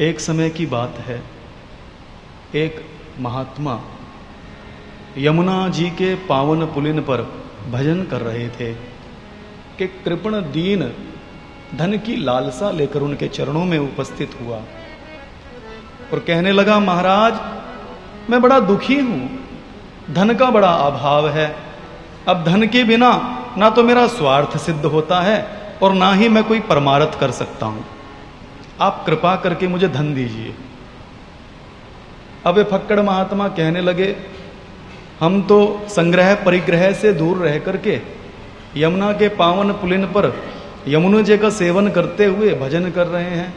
एक समय की बात है, एक महात्मा यमुना जी के पावन पुलिन पर भजन कर रहे थे कि कृपण दीन धन की लालसा लेकर उनके चरणों में उपस्थित हुआ और कहने लगा, महाराज मैं बड़ा दुखी हूं, धन का बड़ा अभाव है। अब धन के बिना ना तो मेरा स्वार्थ सिद्ध होता है और ना ही मैं कोई परमार्थ कर सकता हूं। आप कृपा करके मुझे धन दीजिए। अब ये फक्कड़ महात्मा कहने लगे, हम तो संग्रह परिग्रह से दूर रह करके यमुना के पावन पुलिन पर यमुना जी का सेवन करते हुए भजन कर रहे हैं,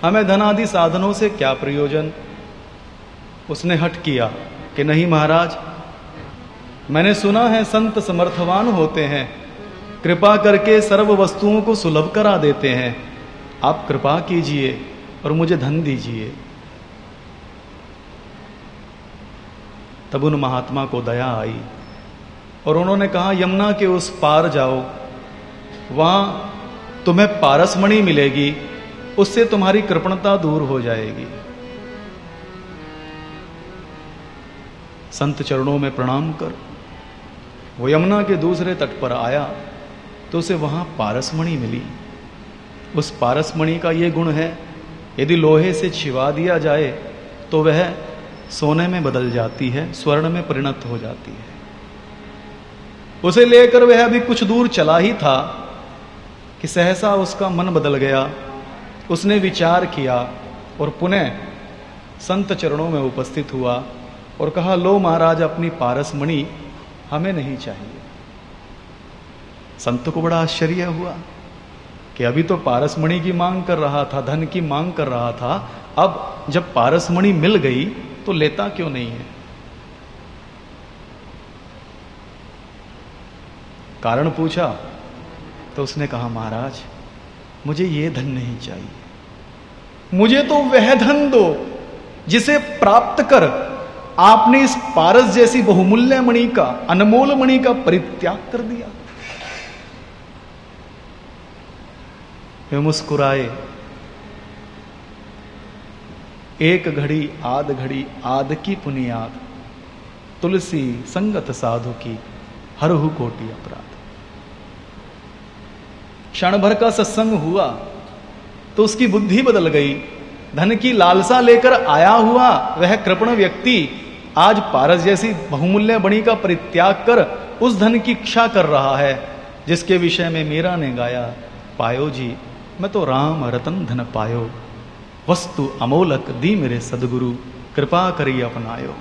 हमें धन आदि साधनों से क्या प्रयोजन। उसने हठ किया कि नहीं महाराज, मैंने सुना है संत समर्थवान होते हैं, कृपा करके सर्व वस्तुओं को सुलभ करा देते हैं। आप कृपा कीजिए और मुझे धन दीजिए। तब उन महात्मा को दया आई और उन्होंने कहा, यमुना के उस पार जाओ, वहां तुम्हें पारसमणि मिलेगी, उससे तुम्हारी कृपणता दूर हो जाएगी। संत चरणों में प्रणाम कर वो यमुना के दूसरे तट पर आया तो उसे वहां पारसमणि मिली। उस पारसमणि का ये गुण है, यदि लोहे से छिवा दिया जाए तो वह सोने में बदल जाती है, स्वर्ण में परिणत हो जाती है। उसे लेकर वह अभी कुछ दूर चला ही था कि सहसा उसका मन बदल गया। उसने विचार किया और पुनः संत चरणों में उपस्थित हुआ और कहा, लो महाराज, अपनी पारसमणि हमें नहीं चाहिए। संत को बड़ा आश्चर्य हुआ कि अभी तो पारसमणि की मांग कर रहा था, धन की मांग कर रहा था, अब जब पारसमणि मिल गई तो लेता क्यों नहीं है। कारण पूछा तो उसने कहा, महाराज मुझे ये धन नहीं चाहिए, मुझे तो वह धन दो जिसे प्राप्त कर आपने इस पारस जैसी बहुमूल्य मणि का, अनमोल मणि का परित्याग कर दिया। वे मुस्कुराए। एक घड़ी आध की पुनियाद, तुलसी संगत साधु की हरहु कोटि अपराध। क्षण भर का सत्संग हुआ तो उसकी बुद्धि बदल गई। धन की लालसा लेकर आया हुआ वह कृपण व्यक्ति आज पारस जैसी बहुमूल्य मणि का परित्याग कर उस धन की इच्छा कर रहा है जिसके विषय में मीरा ने गाया, पायो जी मैं तो राम रतन धन पायो, वस्तु अमोलक दी मेरे सदगुरु, कृपा करी अपनायो।